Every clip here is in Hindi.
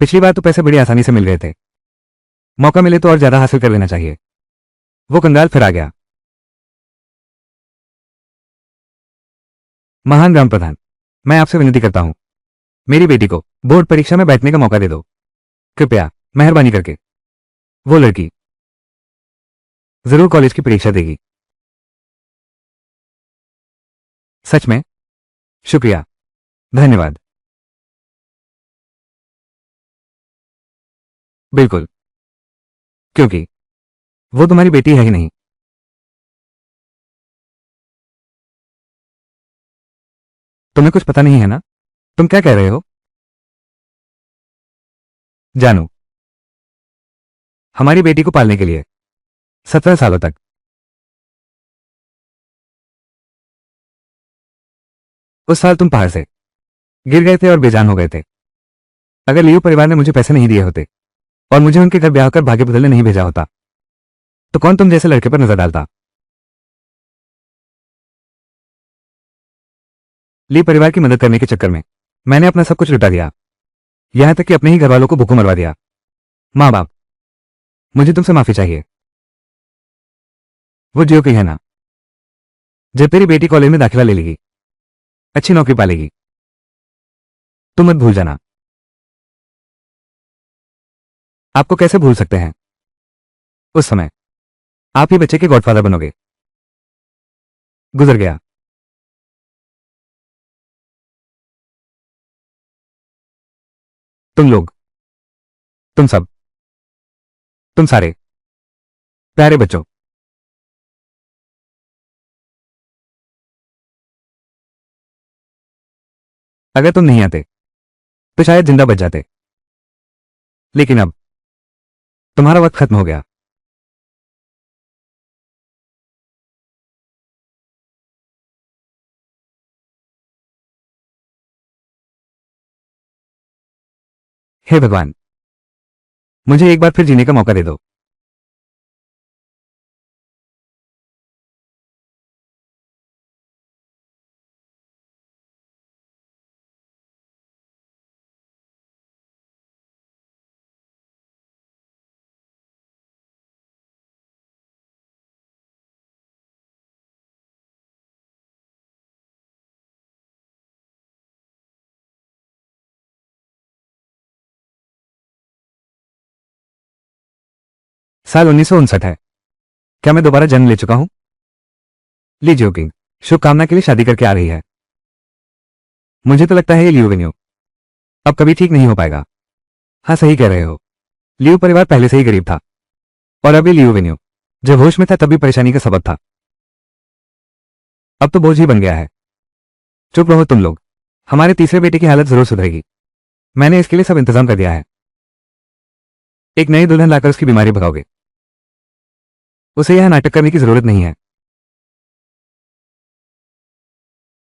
पिछली बार तो पैसे बड़ी आसानी से मिल गए थे। मौका मिले तो और ज्यादा हासिल कर लेना चाहिए। वो कंगाल फिर आ गया। महान ग्राम प्रधान, मैं आपसे विनती करता हूं, मेरी बेटी को बोर्ड परीक्षा में बैठने का मौका दे दो, कृपया, मेहरबानी करके। वो लड़की जरूर कॉलेज की परीक्षा देगी। सच में? शुक्रिया, धन्यवाद। बिल्कुल, क्योंकि वो तुम्हारी बेटी है ही नहीं। तुम्हें कुछ पता नहीं है ना? तुम क्या कह रहे हो? जानू, हमारी बेटी को पालने के लिए 17 सालों तक। उस साल तुम पहाड़ से गिर गए थे और बेजान हो गए थे। अगर लियो परिवार ने मुझे पैसे नहीं दिए होते और मुझे उनके घर ब्याह कर भाग्य बदलने नहीं भेजा होता, तो कौन तुम जैसे लड़के पर नजर डालता? ली परिवार की मदद करने के चक्कर में मैंने अपना सब कुछ लुटा दिया, यहां तक कि अपने ही घर वालों को भूखों मरवा दिया। माँ बाप, मुझे तुमसे माफी चाहिए। वो जियो की है ना? जब तेरी बेटी कॉलेज में दाखिला ले लेगी, अच्छी नौकरी पालेगी, तुम मत भूल जाना। आपको कैसे भूल सकते हैं? उस समय आप ही बच्चे के गॉडफादर बनोगे। गुजर गया। तुम लोग, तुम सब, तुम सारे प्यारे बच्चों, अगर तुम नहीं आते तो शायद जिंदा बच जाते, लेकिन अब तुम्हारा वक्त खत्म हो गया। हे भगवान, मुझे एक बार फिर जीने का मौका दे दो। साल 1959 है। क्या मैं दोबारा जन्म ले चुका हूं? लीजिए किंग, शुभकामना के लिए शादी करके आ रही है। मुझे तो लगता है ये लियो वेन्यू अब कभी ठीक नहीं हो पाएगा। हाँ, सही कह रहे हो। लियो परिवार पहले से ही गरीब था, और अब ये लियो वेन्यू जब होश में था तब भी परेशानी का सबब था। अब तो बोझ ही बन गया है। चुप रहो तुम लोग, हमारे तीसरे बेटे की हालत जरूर सुधरेगी। मैंने इसके लिए सब इंतजाम कर दिया है। एक नई दुल्हन लाकर उसकी बीमारी भगाओगे। उसे यह नाटक करने की जरूरत नहीं है।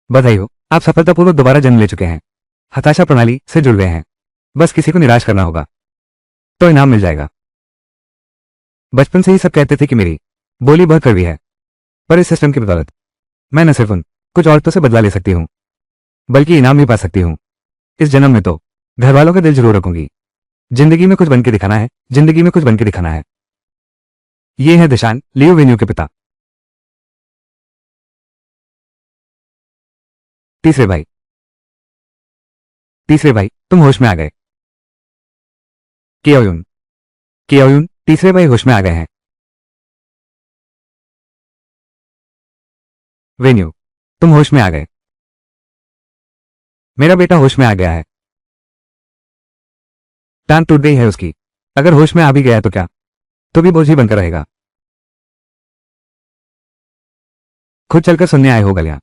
बधाई हो, आप सफलतापूर्वक दोबारा जन्म ले चुके हैं। हताशा प्रणाली से जुड़ गए हैं। बस किसी को निराश करना होगा तो इनाम मिल जाएगा। बचपन से ही सब कहते थे कि मेरी बोली बहुत कड़वी है, पर इस सिस्टम की बदौलत मैं न सिर्फ उन कुछ औरतों से बदला ले सकती हूँ, बल्कि इनाम भी पा सकती हूँ। इस जन्म में तो घर वालों का दिल जरूर रखूंगी। जिंदगी में कुछ बन के दिखाना है, जिंदगी में कुछ बन के दिखाना है। ये है दिशान, लियो वेन्यू के पिता। तीसरे भाई, तीसरे भाई, तुम होश में आ गए। कियोयुन, कियोयुन, तीसरे भाई होश में आ गए हैं। वेन्यू, तुम होश में आ गए। मेरा बेटा होश में आ गया है। टांग टूट गई है उसकी। अगर होश में आ भी गया तो क्या, तो भी बोझ ही बनकर रहेगा। खुद चलकर सुनने आए हो गलियां,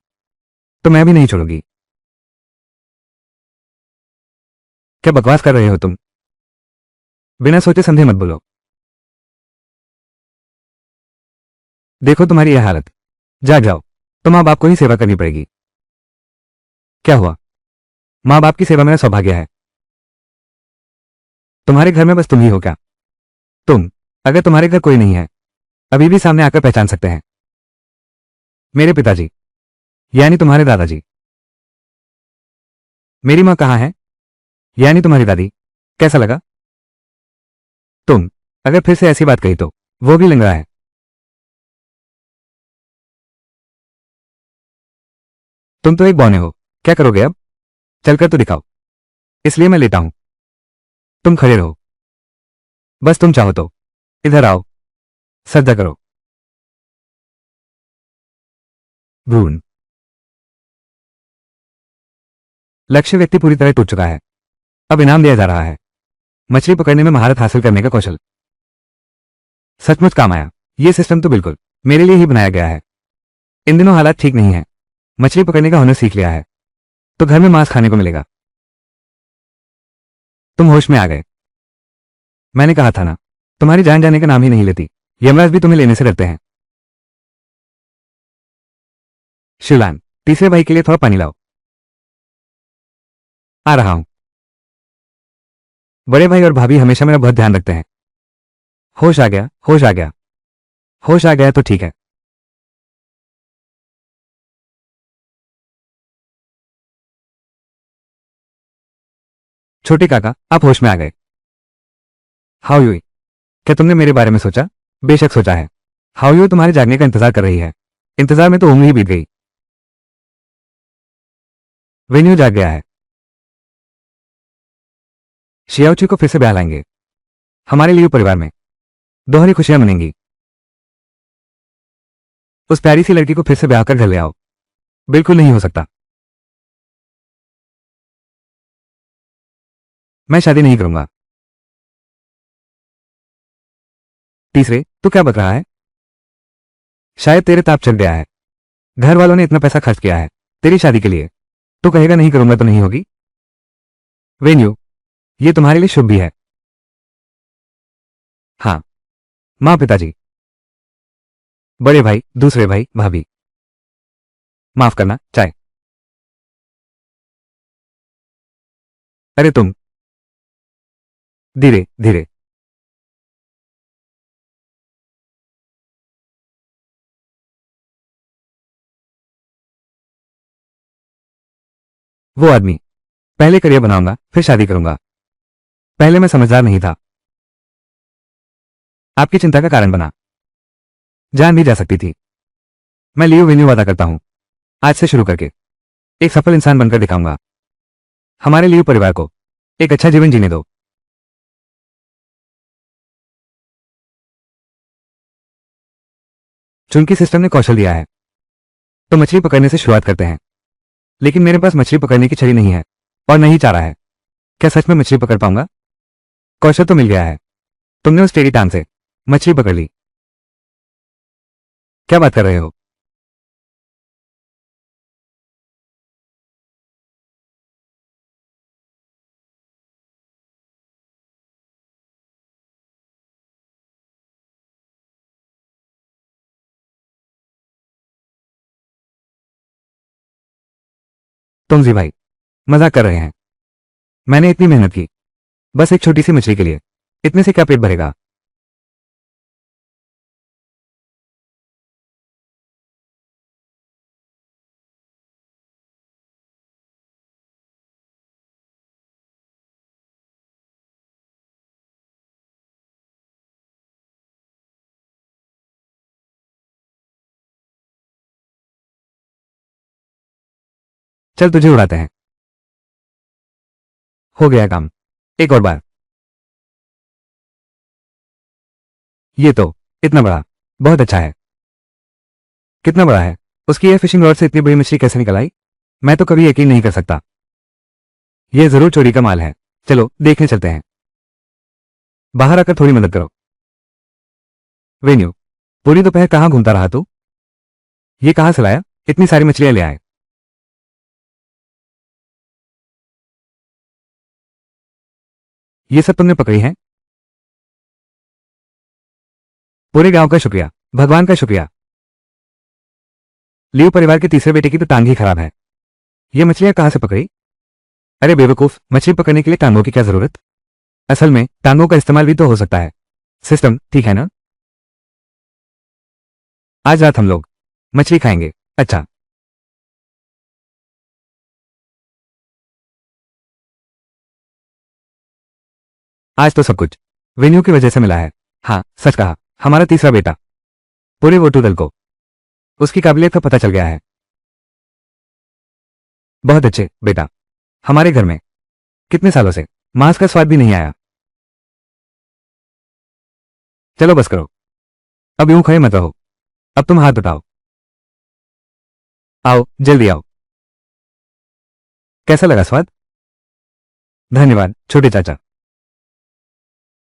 तो मैं भी नहीं छोड़ूंगी। क्या बकवास कर रहे हो तुम? बिना सोचे समझे मत बोलो। देखो तुम्हारी यह हालत, जाग जाओ। तो माँ बाप को ही सेवा करनी पड़ेगी। क्या हुआ? माँ बाप की सेवा मेरा सौभाग्य है। तुम्हारे घर में बस तुम ही हो क्या? तुम, अगर तुम्हारे घर कोई नहीं है, अभी भी सामने आकर पहचान सकते हैं। मेरे पिताजी, यानी तुम्हारे दादाजी। मेरी माँ कहाँ है? यानी तुम्हारी दादी। कैसा लगा? तुम अगर फिर से ऐसी बात कही तो वो भी लंगड़ा है। तुम तो एक बौने हो, क्या करोगे अब? चलकर तो दिखाओ। इसलिए मैं लेटा हूं। तुम खड़े रहो। बस तुम चाहो तो इधर आओ, सज्जा करो। भ्रूण। लक्ष्य व्यक्ति पूरी तरह टूट चुका है। अब इनाम दिया जा रहा है, मछली पकड़ने में महारत हासिल करने का कौशल। सचमुच काम आया। ये सिस्टम तो बिल्कुल मेरे लिए ही बनाया गया है। इन दिनों हालात ठीक नहीं है, मछली पकड़ने का हुनर सीख लिया है तो घर में मांस खाने को मिलेगा। तुम होश में आ गए। मैंने कहा था ना, तुम्हारी जान जाने का नाम ही नहीं लेती। यमराज भी तुम्हें लेने से डरते हैं। शिवलान, तीसरे भाई के लिए थोड़ा पानी लाओ। आ रहा हूं। बड़े भाई और भाभी हमेशा मेरा बहुत ध्यान रखते हैं। होश आ गया, होश आ गया। होश आ गया तो ठीक है। छोटे काका, आप होश में आ गए। हाउ यूई, क्या तुमने मेरे बारे में सोचा? बेशक सोचा है। हाउ यू तुम्हारे जागने का इंतजार कर रही है। इंतजार में तो उम्र ही बीत गई। वेन्यू जाग गया है। शियाओची को फिर से ब्याह लाएंगे। हमारे लिए परिवार में दोहरी खुशियां मनेंगी। उस प्यारी सी लड़की को फिर से ब्याह कर घर ले आओ। बिल्कुल नहीं हो सकता। मैं शादी नहीं करूंगा। तीसरे, तू क्या बक रहा है? शायद तेरे ताप चढ़ गया है। घर वालों ने इतना पैसा खर्च किया है तेरी शादी के लिए, तो कहेगा नहीं करूंगा तो नहीं होगी। वेन्यू, ये तुम्हारे लिए शुभ भी है। हाँ। माँ, पिताजी, बड़े भाई, दूसरे भाई, भाभी। माफ करना, चाय। अरे तुम। धीरे धीरे। वो आदमी। पहले करियर बनाऊंगा फिर शादी करूंगा। पहले मैं समझदार नहीं था। आपकी चिंता का कारण बना। जान भी जा सकती थी। मैं लियो वेन्यू वादा करता हूं, आज से शुरू करके एक सफल इंसान बनकर दिखाऊंगा। हमारे लियो परिवार को एक अच्छा जीवन जीने दो। चुनकी सिस्टम ने कौशल दिया है तो मछली पकड़ने से शुरुआत करते हैं। लेकिन मेरे पास मछली पकड़ने की छड़ी नहीं है और नहीं चाह रहा है। क्या सच में मछली पकड़ पाऊंगा? कौशल तो मिल गया है। तुमने उस टेढ़ी टांग से मछली पकड़ ली। क्या बात कर रहे हो? तुम जी भाई मजाक कर रहे हैं। मैंने इतनी मेहनत की बस एक छोटी सी मछली के लिए। इतने से क्या पेट भरेगा? चल तुझे उड़ाते हैं। हो गया काम। एक और बार। ये तो इतना बड़ा, बहुत अच्छा है। कितना बड़ा है? उसकी यह फिशिंग रॉड से इतनी बड़ी मछली कैसे निकल आई? मैं तो कभी यकीन नहीं कर सकता। यह जरूर चोरी का माल है। चलो देखने चलते हैं। बाहर आकर थोड़ी मदद करो। वेन्यू, पूरी दोपहर कहाँ घूमता रहा तू? ये कहाँ से लाया इतनी सारी मछलियां ले आए? ये सब तुमने पकड़ी हैं? पूरे गांव का शुक्रिया, भगवान का शुक्रिया। लियो परिवार के तीसरे बेटे की तो टांग ही खराब है। ये मछलियां कहाँ से पकड़ी? अरे बेवकूफ, मछली पकड़ने के लिए टांगों की क्या जरूरत? असल में टांगों का इस्तेमाल भी तो हो सकता है। सिस्टम ठीक है ना? आज रात हम लोग मछली खाएंगे। अच्छा। आज तो सब कुछ वेन्यू की वजह से मिला है। हाँ, सच कहा, हमारा तीसरा बेटा। पूरे वोटू दल को उसकी काबिलियत का पता चल गया है। बहुत अच्छे बेटा। हमारे घर में कितने सालों से मांस का स्वाद भी नहीं आया। चलो बस करो, अब यूं खड़े मत रहो, अब तुम हाथ उठाओ। आओ, जल्दी आओ। कैसा लगा स्वाद? धन्यवाद छोटे चाचा।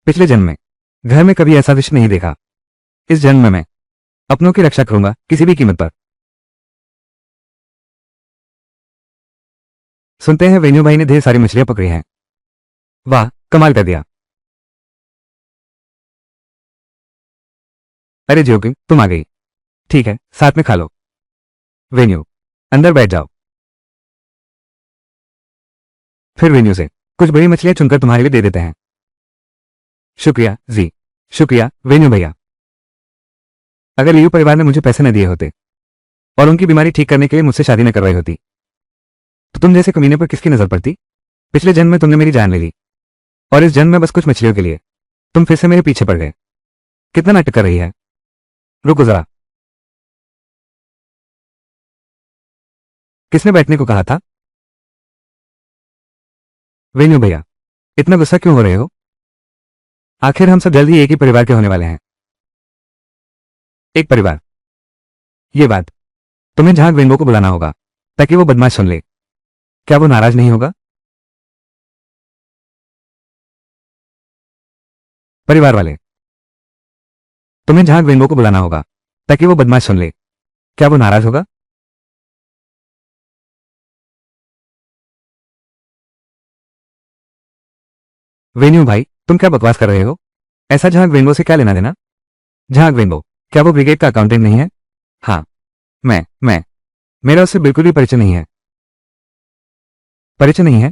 पिछले जन्म में घर में कभी ऐसा दृश्य नहीं देखा। इस जन्म में मैं अपनों की रक्षा करूंगा किसी भी कीमत पर। सुनते हैं वेन्यू भाई ने ढेर सारी मछलियां पकड़ी हैं। वाह, कमाल कर दिया। अरे जोगिंग, तुम आ गई। ठीक है, साथ में खा लो। वेन्यू, अंदर बैठ जाओ। फिर वेन्यू से कुछ बड़ी मछलियां चुनकर तुम्हारे लिए दे देते हैं। शुक्रिया जी। शुक्रिया वेन्यू भैया। अगर लियू परिवार ने मुझे पैसे न दिए होते और उनकी बीमारी ठीक करने के लिए मुझसे शादी न करवाई होती तो तुम जैसे कमीने पर किसकी नजर पड़ती? पिछले जन्म में तुमने मेरी जान ले ली और इस जन्म में बस कुछ मछलियों के लिए तुम फिर से मेरे पीछे पड़ गए। कितना नाटक कर रही है? रुको जरा, किसने बैठने को कहा था? वेन्यू भैया, इतना गुस्सा क्यों हो रहे हो? आखिर हम सब जल्द ही एक ही परिवार के होने वाले हैं। एक परिवार। ये बात तुम्हें झाग वेंगो को बुलाना होगा ताकि वो बदमाश सुन ले। क्या वो नाराज नहीं होगा? परिवार वाले, तुम्हें झाग वेंगो को बुलाना होगा ताकि वो बदमाश सुन ले। क्या वो नाराज होगा? वेन्यू भाई, तुम क्या बकवास कर रहे हो? ऐसा झाग वेंगो से क्या लेना देना? झाग वेंगो, क्या वो ब्रिगेड का अकाउंटेंट नहीं है? हाँ, मैं मेरा उससे बिल्कुल भी परिचय नहीं है। परिचय नहीं है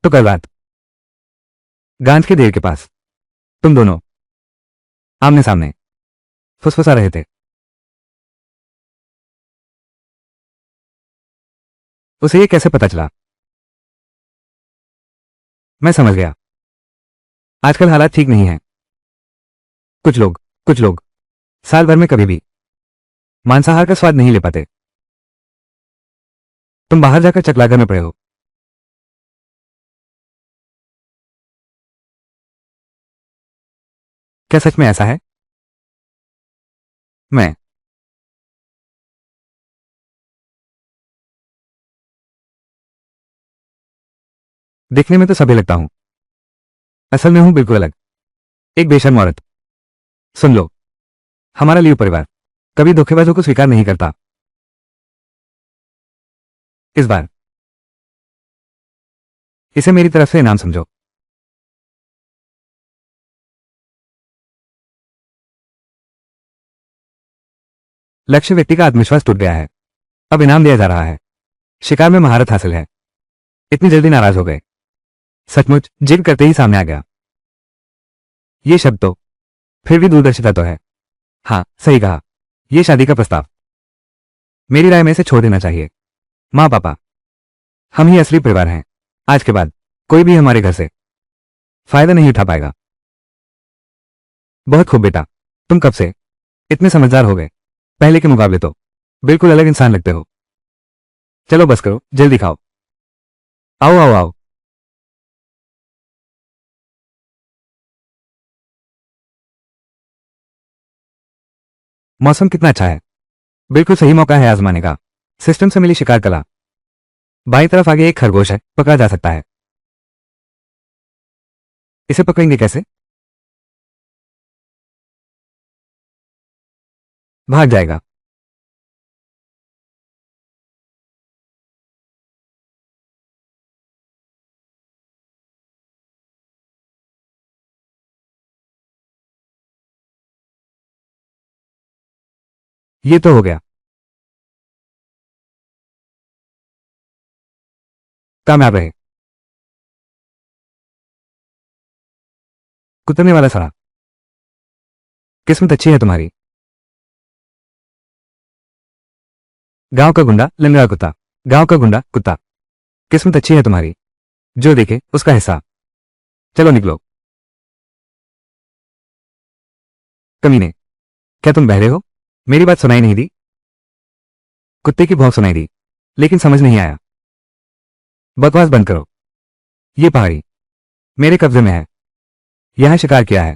तो कल रात गांज के देर के पास तुम दोनों आमने सामने फुसफुसा रहे थे। उसे ये कैसे पता चला? मैं समझ गया, आजकल हालात ठीक नहीं है। कुछ लोग साल भर में कभी भी मांसाहार का स्वाद नहीं ले पाते। तुम बाहर जाकर चकलाघर में पड़े हो। क्या सच में ऐसा है? मैं दिखने में तो सभी लगता हूं, असल में हूं बिल्कुल अलग, एक बेशर्म औरत। सुन लो, हमारा लियू परिवार कभी धोखेबाजों को स्वीकार नहीं करता। इस बार इसे मेरी तरफ से इनाम समझो। लक्ष्य व्यक्ति का आत्मविश्वास टूट गया है, अब इनाम दिया जा रहा है। शिकार में महारत हासिल है। इतनी जल्दी नाराज हो गए? सचमुच जिद करते ही सामने आ गया। ये शब्द तो फिर भी दूरदर्शिता तो है। हाँ, सही कहा, ये शादी का प्रस्ताव। मेरी राय में इसे छोड़ देना चाहिए। माँ पापा, हम ही असली परिवार हैं। आज के बाद कोई भी हमारे घर से फायदा नहीं उठा पाएगा। बहुत खूब बेटा, तुम कब से इतने समझदार हो गए? पहले के मुकाबले तो बिल्कुल अलग इंसान लगते हो। चलो बस करो, जल्दी खाओ। आओ आओ आओ। मौसम कितना अच्छा है, बिल्कुल सही मौका है आजमाने का। सिस्टम से मिली शिकार कला। बाईं तरफ आगे एक खरगोश है, पकड़ा जा सकता है। इसे पकड़ेंगे कैसे? भाग जाएगा। ये तो हो गया। कामयाब रहे। कुतरने वाला सड़ा। किस्मत अच्छी है तुम्हारी। गांव का गुंडा लंगड़ा कुत्ता। गांव का गुंडा कुत्ता। किस्मत अच्छी है तुम्हारी, जो देखे उसका हिस्सा। चलो निकलो। कमीने, क्या तुम बहरे हो? मेरी बात सुनाई नहीं दी? कुत्ते की भौंक सुनाई दी, लेकिन समझ नहीं आया। बकवास बंद करो। ये पहाड़ी मेरे कब्जे में है, यहां शिकार किया है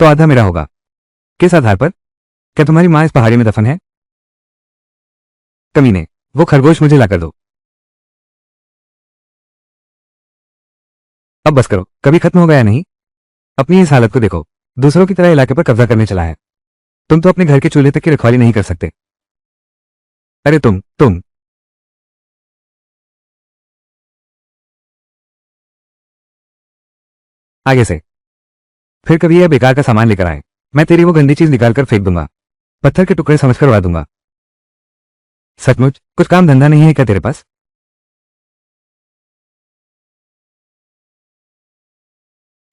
तो आधा मेरा होगा। किस आधार पर? क्या तुम्हारी मां इस पहाड़ी में दफन है? कमीने, वो खरगोश मुझे लाकर दो। अब बस करो, कभी खत्म हो गया नहीं? अपनी इस हालत को देखो, दूसरों की तरह इलाके पर कब्जा करने चला है। तुम तो अपने घर के चूल्हे तक की रखवाली नहीं कर सकते। अरे तुम आगे से फिर कभी यह बेकार का सामान लेकर आए, मैं तेरी वो गंदी चीज निकाल कर फेंक दूंगा, पत्थर के टुकड़े समझकर उड़ा दूंगा। सचमुच कुछ काम धंधा नहीं है क्या तेरे पास?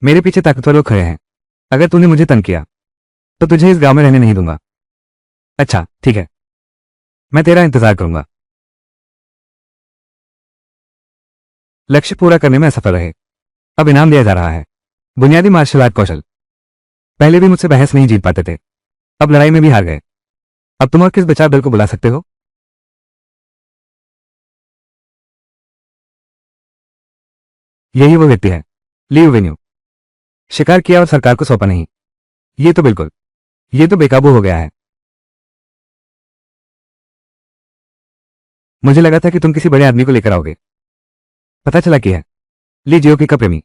मेरे पीछे ताकतवर लोग खड़े हैं, अगर तूने मुझे तंग किया तो तुझे इस गांव में रहने नहीं दूंगा। अच्छा ठीक है, मैं तेरा इंतजार करूंगा। लक्ष्य पूरा करने में असफल रहे, अब इनाम दिया जा रहा है। बुनियादी मार्शल आर्ट कौशल। पहले भी मुझसे बहस नहीं जीत पाते थे, अब लड़ाई में भी हार गए। अब तुम और किस बचाव दल को बुला सकते हो? यही वो व्यक्ति है, लीव वेन्यू। शिकार किया और सरकार को सौंपा नहीं। ये तो बेकाबू हो गया है। मुझे लगा था कि तुम किसी बड़े आदमी को लेकर आओगे, पता चला कि है ली जियोकी का प्रेमी।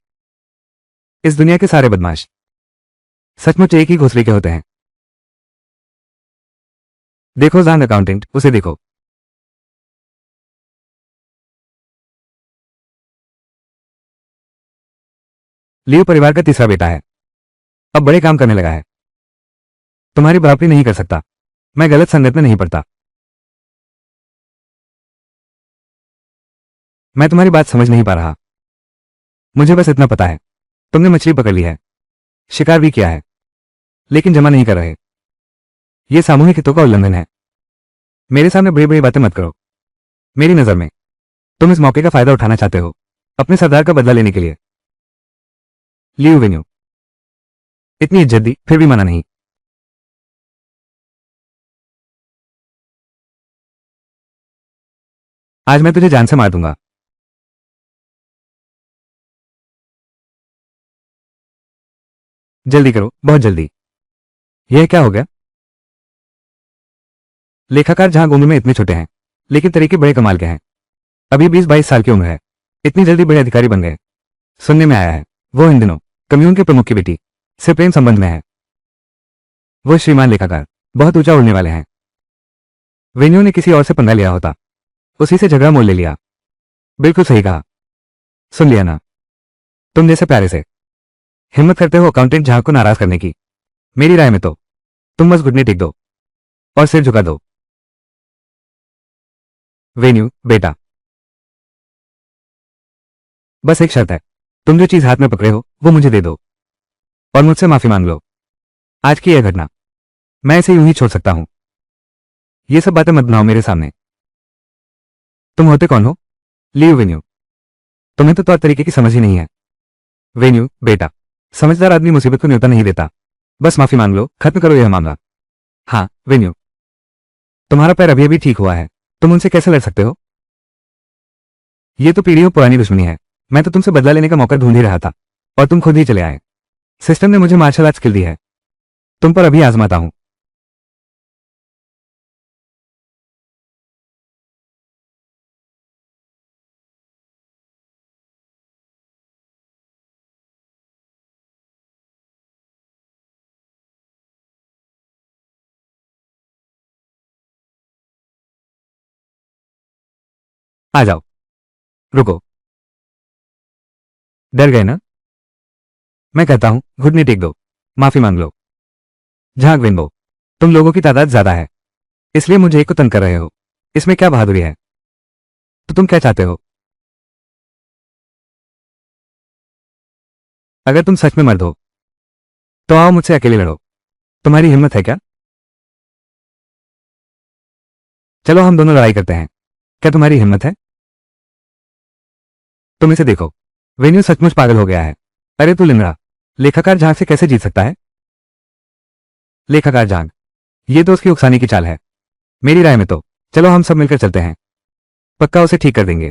इस दुनिया के सारे बदमाश सचमुच एक ही घोंसले के होते हैं। देखो जान अकाउंटेंट, उसे देखो। लियो परिवार का तीसरा बेटा है, अब बड़े काम करने लगा है। तुम्हारी बराबरी नहीं कर सकता, मैं गलत संगत में नहीं पड़ता। मैं तुम्हारी बात समझ नहीं पा रहा। मुझे बस इतना पता है, तुमने मछली पकड़ ली है, शिकार भी किया है, लेकिन जमा नहीं कर रहे। यह सामूहिक हितों का उल्लंघन है। मेरे सामने बड़ी बड़ी बातें मत करो। मेरी नजर में तुम इस मौके का फायदा उठाना चाहते हो, अपने सरदार का बदला लेने के लिए। लियू वेन्यू, इतनी इज्जत दी फिर भी माना नहीं। आज मैं तुझे जान से मार दूंगा। जल्दी करो, बहुत जल्दी। यह क्या हो गया? लेखाकार जहां उम्र में इतने छोटे हैं, लेकिन तरीके बड़े कमाल के हैं। अभी 20-22 साल की उम्र है, इतनी जल्दी बड़े अधिकारी बन गए। सुनने में आया है वो इन दिनों कम्यून के प्रमुख की बेटी से प्रेम संबंध में है। वो श्रीमान लेखाकार बहुत ऊंचा उड़ने वाले हैं। वेन्यू ने किसी और से पंगा लिया होता, उसी से झगड़ा मोल ले लिया। बिल्कुल सही कहा, सुन लिया ना? तुम जैसे प्यारे से हिम्मत करते हो अकाउंटेंट जहां को नाराज करने की। मेरी राय में तो तुम बस घुटने टेक दो और सिर झुका दो। वेन्यू बेटा, बस एक शर्त है, तुम जो चीज हाथ में पकड़े हो वो मुझे दे दो और मुझसे माफी मांग लो। आज की यह घटना मैं इसे यूं ही छोड़ सकता हूं। ये सब बातें मत बनाओ मेरे सामने। तुम होते कौन हो? लीव वेन्यू, तुम्हें तो तौर तरीके की समझ ही नहीं है। वेन्यू बेटा, समझदार आदमी मुसीबत को न्योता नहीं देता, बस माफी मांग लो, खत्म करो यह मामला। हाँ वेन्यू, तुम्हारा पैर अभी अभी ठीक हुआ है, तुम उनसे कैसे लड़ सकते हो? ये तो पीढ़ियों पुरानी दुश्मनी है। मैं तो तुमसे बदला लेने का मौका ढूंढ ही रहा था और तुम खुद ही चले आए। सिस्टम ने मुझे मार्शल आर्ट स्किल दी है, तुम पर अभी आजमाता हूं। आ जाओ, रुको। डर गए ना? मैं कहता हूं घुटने टेक दो, माफी मांग लो। झांक विंबो, तुम लोगों की तादाद ज्यादा है, इसलिए मुझे एक को तंग कर रहे हो। इसमें क्या बहादुरी है? तो तुम क्या चाहते हो? अगर तुम सच में मर्द हो तो आओ मुझसे अकेले लड़ो। तुम्हारी हिम्मत है क्या? चलो हम दोनों लड़ाई करते हैं। क्या तुम्हारी हिम्मत है? तुम इसे देखो, वेन्यू सचमुच पागल हो गया है। अरे तू लिंगड़ा, लेखाकार झांग से कैसे जीत सकता है? लेखाकार झांग, ये तो उसकी उकसाने की चाल है। मेरी राय में तो चलो हम सब मिलकर चलते हैं, पक्का उसे ठीक कर देंगे।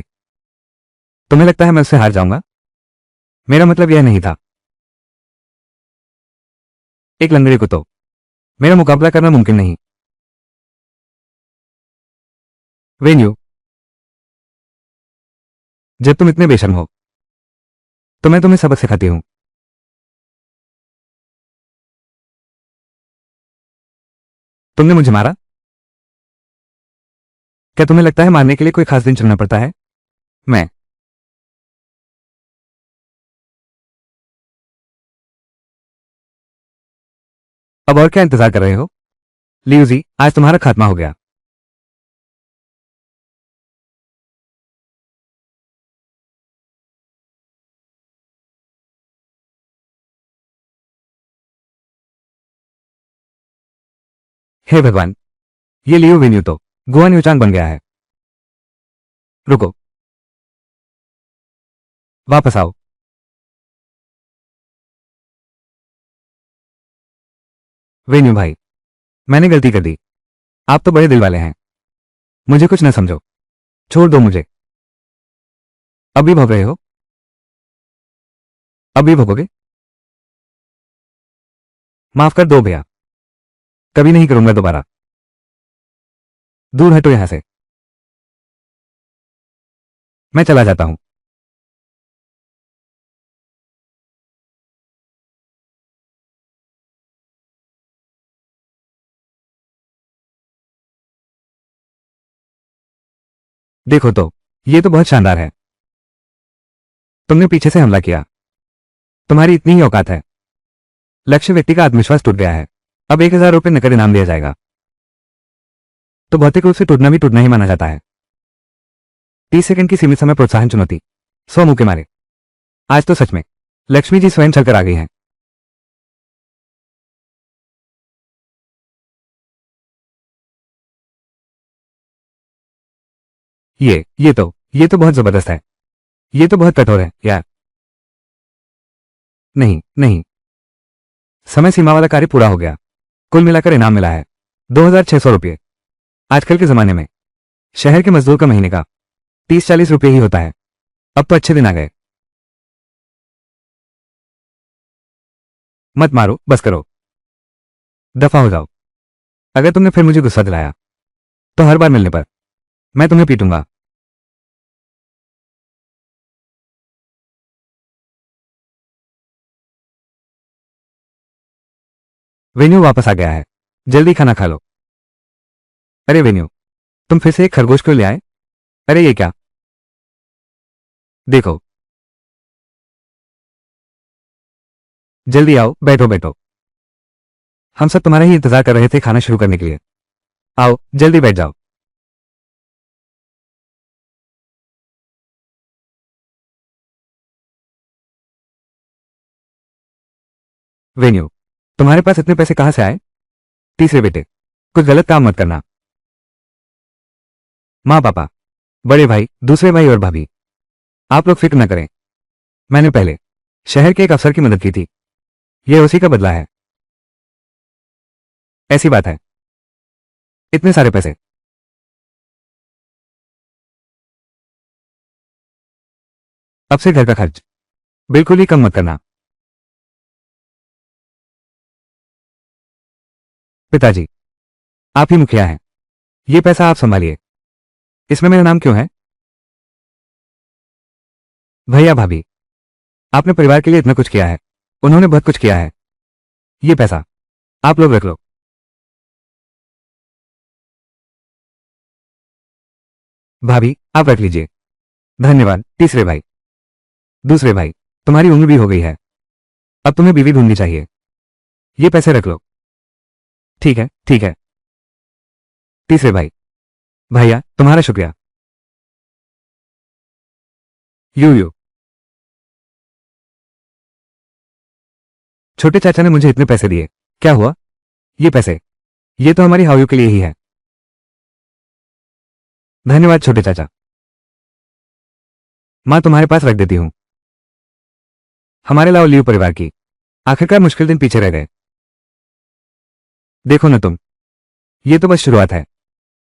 तुम्हें लगता है मैं उससे हार जाऊंगा? मेरा मतलब यह नहीं था। एक लंगड़े को तो मेरा मुकाबला करना मुमकिन नहीं। वेन्यू, जब तुम इतने बेशर्म हो तो मैं तुम्हें सबक सिखाती हूं। तुमने मुझे मारा? क्या तुम्हें लगता है मारने के लिए कोई खास दिन चुनना पड़ता है? मैं अब और क्या इंतजार कर रहे हो? लियूजी, आज तुम्हारा खात्मा हो गया। हे भगवान, ये लियो वेन्यू तो गुआन यूचांग बन गया है। रुको, वापस आओ। वेन्यू भाई, मैंने गलती कर दी। आप तो बड़े दिल वाले हैं, मुझे कुछ न समझो, छोड़ दो मुझे। अभी भोग रहे हो? अभी भोगोगे? माफ कर दो भैया, कभी नहीं करूंगा दोबारा। दूर हटो यहां से, मैं चला जाता हूं। देखो तो, ये तो बहुत शानदार है। तुमने पीछे से हमला किया, तुम्हारी इतनी ही औकात है। लक्ष्य व्यक्ति का आत्मविश्वास टूट गया है। अब 1000 रुपये नकद इनाम दिया जाएगा। तो भौतिक रूप से टूटना भी टूटना ही माना जाता है। 30 सेकंड की सीमित समय प्रोत्साहन चुनौती, 100 मुंह के मारे। आज तो सच में लक्ष्मी जी स्वयं चलकर आ गई हैं। ये तो बहुत जबरदस्त है। ये तो बहुत कठोर है यार। नहीं नहीं, समय सीमा वाला कार्य पूरा हो गया। कुल मिलाकर इनाम मिला है 2600 रुपये। आजकल के जमाने में शहर के मजदूर का महीने का 30-40 रुपये ही होता है। अब तो अच्छे दिन आ गए। मत मारो, बस करो, दफा हो जाओ। अगर तुमने फिर मुझे गुस्सा दिलाया तो हर बार मिलने पर मैं तुम्हें पीटूंगा। वेन्यू वापस आ गया है, जल्दी खाना खा लो। अरे वेन्यू, तुम फिर से एक खरगोश क्यों ले आए? अरे ये क्या? देखो, जल्दी आओ, बैठो बैठो। हम सब तुम्हारा ही इंतजार कर रहे थे खाना शुरू करने के लिए। आओ जल्दी बैठ जाओ। वेन्यू, तुम्हारे पास इतने पैसे कहां से आए? तीसरे बेटे, कुछ गलत काम मत करना। माँ पापा, बड़े भाई, दूसरे भाई और भाभी, आप लोग फिक्र न करें। मैंने पहले शहर के एक अफसर की मदद की थी, यह उसी का बदला है। ऐसी बात है, इतने सारे पैसे? अब से घर का खर्च बिल्कुल ही कम मत करना। पिताजी, आप ही मुखिया हैं, ये पैसा आप संभालिए। इसमें मेरा नाम क्यों है? भैया भाभी, आपने परिवार के लिए इतना कुछ किया है, उन्होंने बहुत कुछ किया है। ये पैसा आप लोग रख लो। भाभी, आप रख लीजिए। धन्यवाद। तीसरे भाई, दूसरे भाई, तुम्हारी उम्र भी हो गई है, अब तुम्हें बीवी ढूंढनी चाहिए। ये पैसे रख लो। ठीक है ठीक है। तीसरे भाई, भैया तुम्हारा शुक्रिया। यू यू, छोटे चाचा ने मुझे इतने पैसे दिए, क्या हुआ? ये पैसे, ये तो हमारी हाउयू के लिए ही है। धन्यवाद छोटे चाचा। माँ तुम्हारे पास रख देती हूँ। हमारे लाओ लियो परिवार की आखिरकार मुश्किल दिन पीछे रह गए। देखो न तुम, ये तो बस शुरुआत है।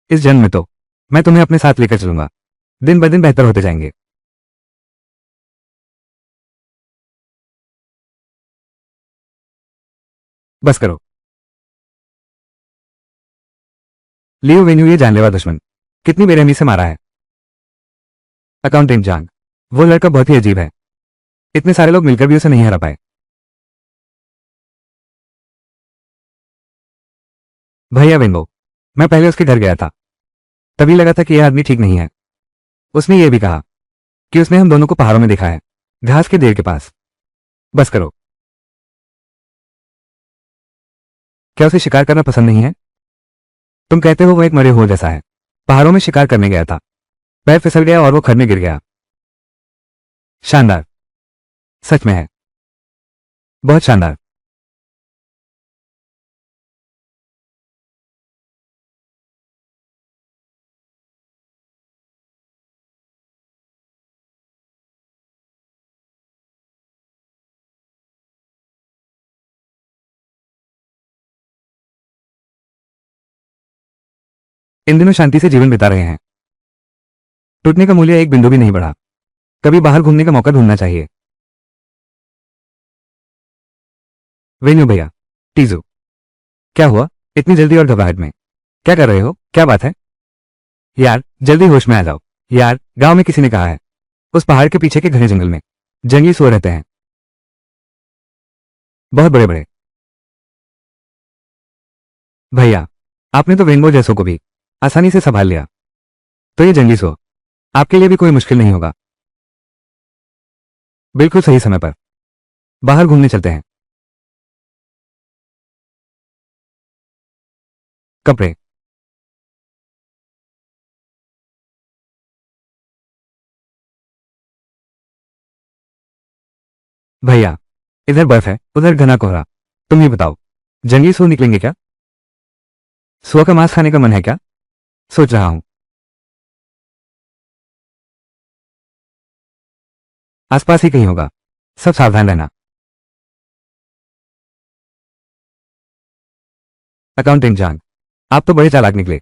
इस जन्म में तो मैं तुम्हें अपने साथ लेकर चलूंगा। दिन ब दिन बेहतर होते जाएंगे। बस करो। लियो वेन्यू ये जानलेवा दुश्मन कितनी बेरहमी से मारा है। अकाउंटेंट जांग, वो लड़का बहुत ही अजीब है। इतने सारे लोग मिलकर भी उसे नहीं हरा पाए। भैया वेनबो, मैं पहले उसके घर गया था, तभी लगा था कि यह आदमी ठीक नहीं है। उसने ये भी कहा कि उसने हम दोनों को पहाड़ों में देखा है, घास के देर के पास। बस करो। क्या उसे शिकार करना पसंद नहीं है? तुम कहते हो वो एक मरे हुए जैसा है। पहाड़ों में शिकार करने गया था, पैर फिसल गया और वो खड्ड में गिर गया। शानदार। सच में है, बहुत शानदार। इन दिनों शांति से जीवन बिता रहे हैं। टूटने का मूल्य एक बिंदु भी नहीं बढ़ा। कभी बाहर घूमने का मौका ढूंढना चाहिए। वेन्यू भैया। टीजू, क्या हुआ इतनी जल्दी और घबराहट में? क्या कर रहे हो? क्या बात है? यार जल्दी होश में आ जाओ। यार गांव में किसी ने कहा है उस पहाड़ के पीछे के घने जंगल में जंगली सुअर रहते हैं, बहुत बड़े बड़े। भैया, आपने तो रेनबो जैसों को भी आसानी से संभाल लिया, तो ये जंगली सुअर आपके लिए भी कोई मुश्किल नहीं होगा। बिल्कुल सही समय पर बाहर घूमने चलते हैं। कपड़े। भैया, इधर बर्फ है, उधर घना कोहरा। तुम ही बताओ, जंगली सुअर निकलेंगे क्या? सुअर का मांस खाने का मन है क्या? सोच रहा हूं। आसपास ही कहीं होगा, सब सावधान रहना। अकाउंटेंट जान, आप तो बड़े चालाक निकले।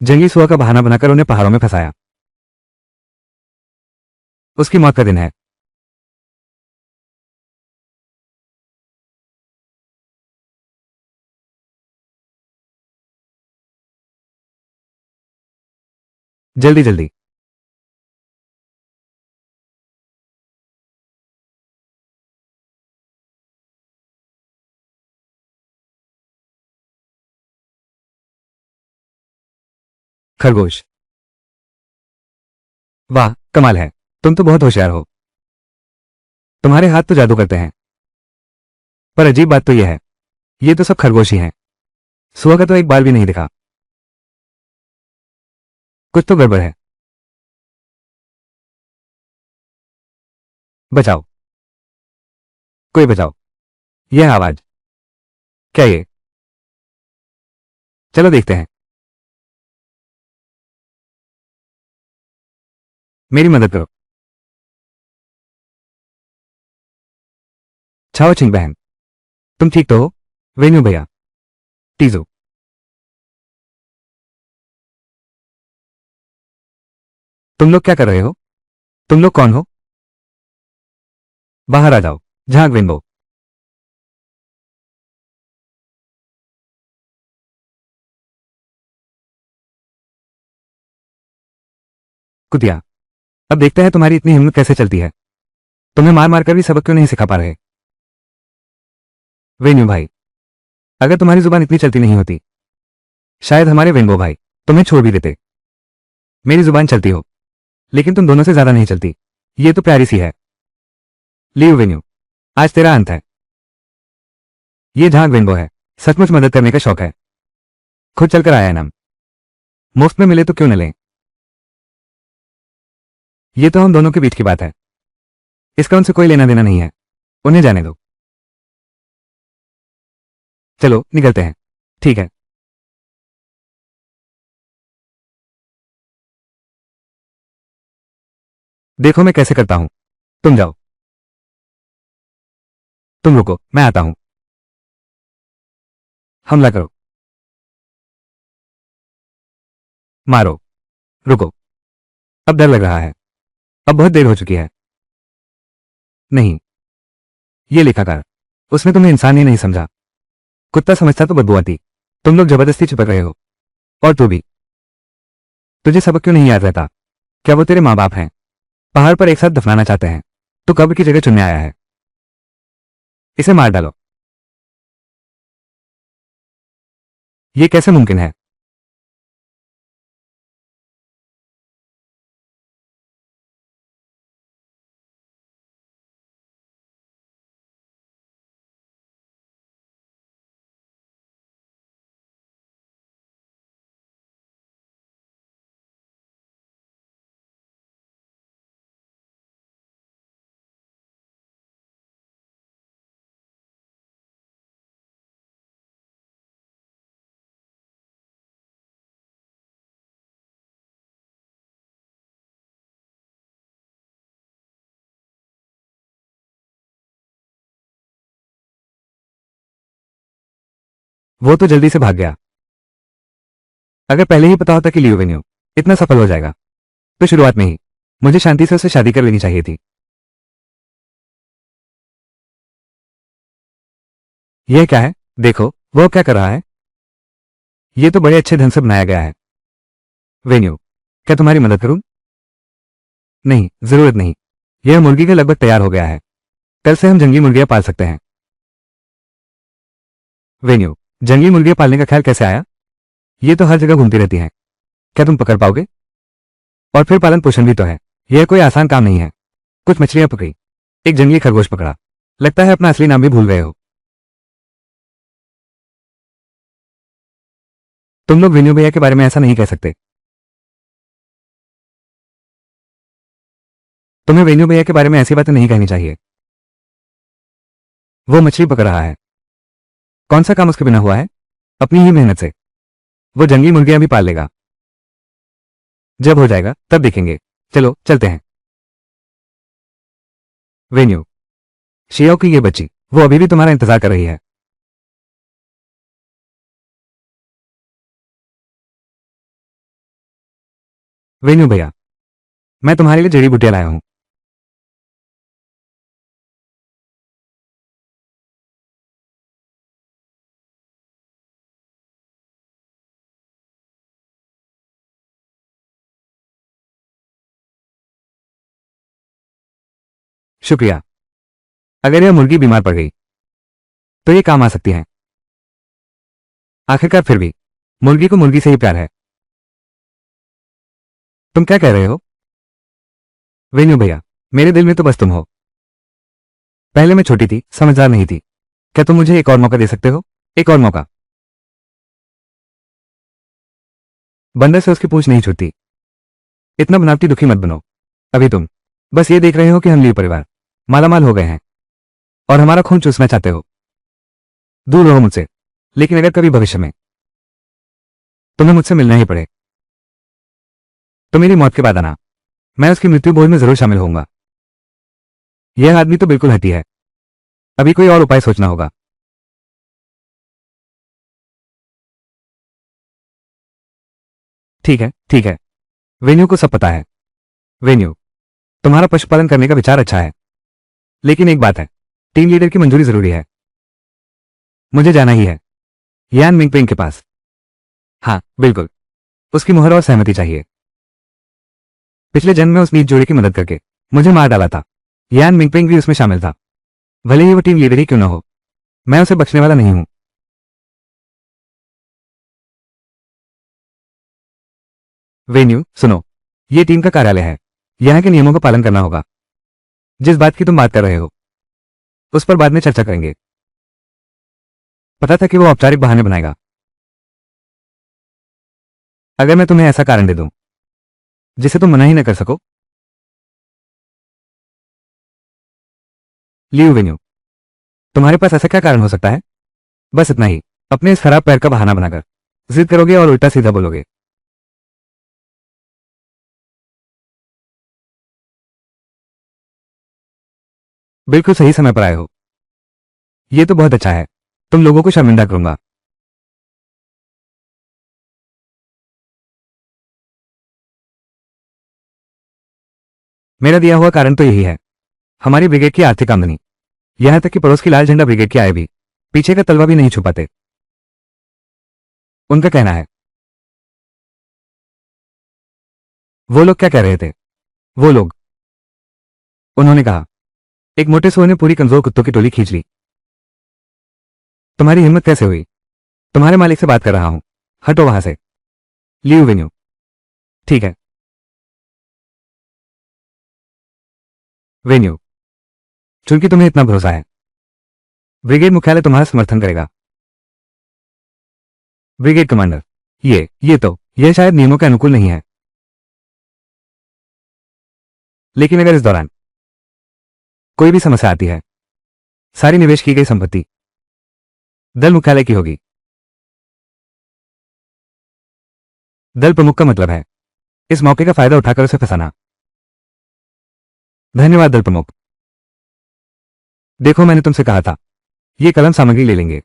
जंगली सुअर का बहाना बनाकर उन्हें पहाड़ों में फंसाया। उसकी मौत का दिन है। जल्दी जल्दी। खरगोश। वाह कमाल है, तुम तो बहुत होशियार हो। तुम्हारे हाथ तो जादू करते हैं। पर अजीब बात तो यह है, ये तो सब खरगोश ही हैं। सुअर का तो एक बाल भी नहीं दिखा। कुछ तो गड़बड़ है। बचाओ, कोई बचाओ। यह आवाज, क्या ये? चलो देखते हैं। मेरी मदद करो। छाओ चिंग बहन, तुम ठीक तो हो? वेन्यू भैया। टीजू। तुम लोग क्या कर रहे हो? तुम लोग कौन हो? बाहर आ जाओ। झांक वेनबो। कुतिया, अब देखते हैं तुम्हारी इतनी हिम्मत कैसे चलती है। तुम्हें मार मार कर भी सबक क्यों नहीं सिखा पा रहे? वेन्यू भाई, अगर तुम्हारी जुबान इतनी चलती नहीं होती, शायद हमारे वेनबो भाई तुम्हें छोड़ भी देते। मेरी जुबान चलती हो, लेकिन तुम दोनों से ज्यादा नहीं चलती। ये तो प्यारी सी है। लीव वेन्यू, आज तेरा अंत है। ये झांक वेनबो है, सचमुच मदद करने का शौक है। खुद चलकर आया है नाम, मुफ्त में मिले तो क्यों न लें। ये तो हम दोनों के बीच की बात है, इसका उनसे कोई लेना देना नहीं है। उन्हें जाने दो। चलो निकलते हैं। ठीक है। देखो मैं कैसे करता हूं, तुम जाओ। तुम रुको, मैं आता हूं। हमला करो, मारो। रुको, अब डर लग रहा है। अब बहुत देर हो चुकी है। नहीं, ये लेखाकार, उसने तुम्हें इंसान ही नहीं समझा। कुत्ता समझता तो बदबू आती। तुम लोग जबरदस्ती चिपक रहे हो। और तू भी। तुझे सबक क्यों नहीं याद रहता? क्या वो तेरे माँ बाप हैं? पहाड़ पर एक साथ दफनाना चाहते हैं। तू कब्र की जगह चुनने आया है। इसे मार डालो। ये कैसे मुमकिन है? वो तो जल्दी से भाग गया। अगर पहले ही पता होता कि लियो वेन्यू इतना सफल हो जाएगा, तो शुरुआत में ही मुझे शांति से उससे शादी कर लेनी चाहिए थी। यह क्या है? देखो, वो क्या कर रहा है। ये तो बड़े अच्छे ढंग से बनाया गया है। वेन्यू, क्या तुम्हारी मदद करूं? नहीं, जरूरत नहीं। यह मुर्गी का लगभग तैयार हो गया है। कल से हम जंगली मुर्गियां पाल सकते हैं। वेन्यू, जंगली मुर्गियां पालने का ख्याल कैसे आया? ये तो हर जगह घूमती रहती हैं। क्या तुम पकड़ पाओगे? और फिर पालन पोषण भी तो है। यह कोई आसान काम नहीं है। कुछ मछलियां पकड़ी, एक जंगली खरगोश पकड़ा। लगता है अपना असली नाम भी भूल गए हो। तुम लोग वेन्यू भैया के बारे में ऐसा नहीं कह सकते। तुम्हें वेन्यू भैया के बारे में ऐसी बातें नहीं कहनी चाहिए। वो मछली पकड़ रहा है। कौन सा काम उसके बिना हुआ है? अपनी ही मेहनत से। वो जंगली मुर्गियां भी पाल लेगा। जब हो जाएगा तब देखेंगे। चलो चलते हैं। वेन्यू, शियाओ की ये बच्ची, वो अभी भी तुम्हारा इंतजार कर रही है। वेन्यू भैया, मैं तुम्हारे लिए जड़ी बूटियां लाया हूं। शुक्रिया। अगर यह मुर्गी बीमार पड़ गई तो ये काम आ सकती है। आखिरकार फिर भी मुर्गी को मुर्गी से ही प्यार है। तुम क्या कह रहे हो? वेन्यू भैया, मेरे दिल में तो बस तुम हो। पहले मैं छोटी थी, समझदार नहीं थी। क्या तुम मुझे एक और मौका दे सकते हो? एक और मौका। बंदर से उसकी पूंछ नहीं छूटती। इतना बनावटी दुखी मत बनो। अभी तुम बस ये देख रहे हो कि हम लिए परिवार मालामाल हो गए हैं और हमारा खून चूसना चाहते हो। दूर रहो मुझसे। लेकिन अगर कभी भविष्य में तुम्हें मुझसे मिलना ही पड़े तो मेरी मौत के बाद आना। मैं उसकी मृत्यु भोज में जरूर शामिल होऊंगा। यह आदमी तो बिल्कुल हटी है। अभी कोई और उपाय सोचना होगा। ठीक है, ठीक है। वेन्यू को सब पता है। वेन्यू, तुम्हारा पशुपालन करने का विचार अच्छा है, लेकिन एक बात है, टीम लीडर की मंजूरी जरूरी है। मुझे जाना ही है, यान मिंगपिंग के पास। हाँ, बिल्कुल। उसकी मुहर और सहमति चाहिए। पिछले जन्म में उस नीच जोड़े की मदद करके मुझे मार डाला था। यान मिंगपिंग भी उसमें शामिल था। भले ही वो टीम लीडर ही क्यों न हो, मैं उसे बख्शने वाला नहीं हूं। वेन्यू, सुनो। ये टीम का कार्यालय है। यहाँ के नियमों का पालन करना होगा। जिस बात की तुम बात कर रहे हो उस पर बाद में चर्चा करेंगे। पता था कि वो औपचारिक बहाने बनाएगा। अगर मैं तुम्हें ऐसा कारण दे दूं जिसे तुम मना ही न कर सको। लियू वेन्यू, तुम्हारे पास ऐसा क्या कारण हो सकता है? बस इतना ही। अपने इस खराब पैर का बहाना बनाकर जिद करोगे और उल्टा सीधा बोलोगे। बिल्कुल सही समय पर आए हो। ये तो बहुत अच्छा है। तुम लोगों को शर्मिंदा करूंगा। मेरा दिया हुआ कारण तो यही है, हमारी ब्रिगेड की आर्थिक आमदनी। यहां तक कि पड़ोस की लाल झंडा ब्रिगेड के आए भी पीछे का तलवा भी नहीं छुपाते। उनका कहना है। वो लोग क्या कह रहे थे? वो लोग, उन्होंने कहा, एक मोटे सोए ने पूरी कमजोर कुत्तों की टोली खींच ली। तुम्हारी हिम्मत कैसे हुई? तुम्हारे मालिक से बात कर रहा हूं, हटो वहां से। Liu venue. ठीक है वेन्यू, चूंकि तुम्हें इतना भरोसा है, ब्रिगेड मुख्यालय तुम्हारा समर्थन करेगा। ब्रिगेड कमांडर, यह शायद नियमों के अनुकूल नहीं है, लेकिन अगर इस दौरान कोई भी समस्या आती है, सारी निवेश की गई संपत्ति दल मुख्यालय की होगी। दल प्रमुख का मतलब है इस मौके का फायदा उठाकर उसे फंसाना। धन्यवाद दल प्रमुख। देखो, मैंने तुमसे कहा था, ये कलम सामग्री ले लेंगे,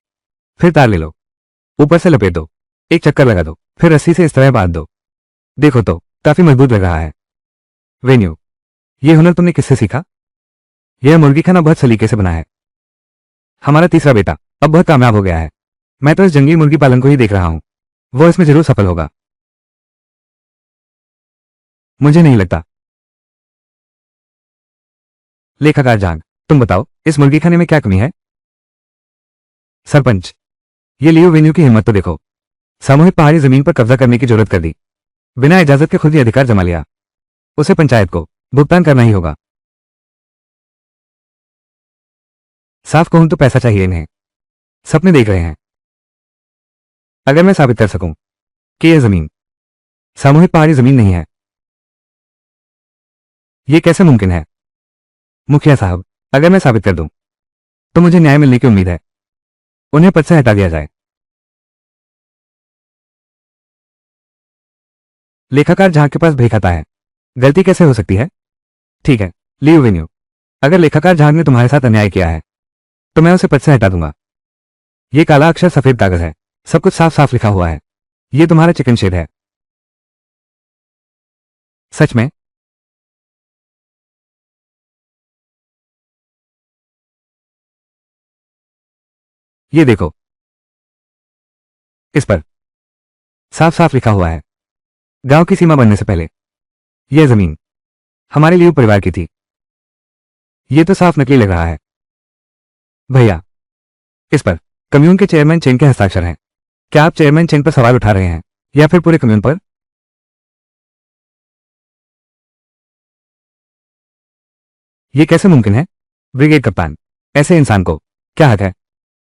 फिर तार ले लो, ऊपर से लपेट दो, एक चक्कर लगा दो, फिर रस्सी से इस तरह बांध दो। देखो तो, काफी मजबूत लग रहा है। वेन्यू, ये हुनर तुमने किससे सीखा? यह मुर्गी खाना बहुत सलीके से बना है। हमारा तीसरा बेटा अब बहुत कामयाब हो गया है। मैं तो इस जंगली मुर्गी पालन को ही देख रहा हूं, वो इसमें जरूर सफल होगा। मुझे नहीं लगता। लेखाकार जांग, तुम बताओ, इस मुर्गी खाने में क्या कमी है? सरपंच, ये लियो वेन्यू की हिम्मत तो देखो, सामूहिक पहाड़ी जमीन पर कब्जा करने की जरूरत कर दी, बिना इजाजत के खुद ही अधिकार जमा लिया। उसे पंचायत को भुगतान करना ही होगा। साफ कहूं तो पैसा चाहिए इन्हें, सपने देख रहे हैं। अगर मैं साबित कर सकूं कि यह जमीन सामूहिक पहाड़ी जमीन नहीं है। यह कैसे मुमकिन है? मुखिया साहब, अगर मैं साबित कर दूं तो मुझे न्याय मिलने की उम्मीद है। उन्हें पद से हटा दिया जाए। लेखाकार जहां के पास भेख आता है, गलती कैसे हो सकती है? ठीक है लियो वेन्यू, अगर लेखाकार जहां ने तुम्हारे साथ अन्याय किया है तो मैं उसे पद से हटा दूंगा। यह काला अक्षर सफेद कागज है, सब कुछ साफ साफ लिखा हुआ है। यह तुम्हारा चिकन शेड है। सच में? ये देखो, इस पर साफ साफ लिखा हुआ है, गांव की सीमा बनने से पहले यह जमीन हमारे लिए परिवार की थी। यह तो साफ नकली लग रहा है। भैया, इस पर कम्यून के चेयरमैन चेंग के हस्ताक्षर हैं। क्या आप चेयरमैन चेंग पर सवाल उठा रहे हैं या फिर पूरे कम्यून पर? यह कैसे मुमकिन है? ब्रिगेड कप्तान, ऐसे इंसान को क्या हक है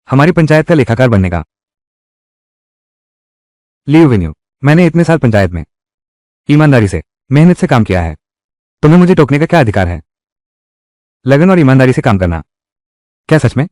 हमारी पंचायत का लेखाकार बनने का? लियो वेन्यू, मैंने इतने साल पंचायत में ईमानदारी से मेहनत से काम किया है, तुम्हें मुझे टोकने का क्या अधिकार है? लगन और ईमानदारी से काम करना, क्या सच में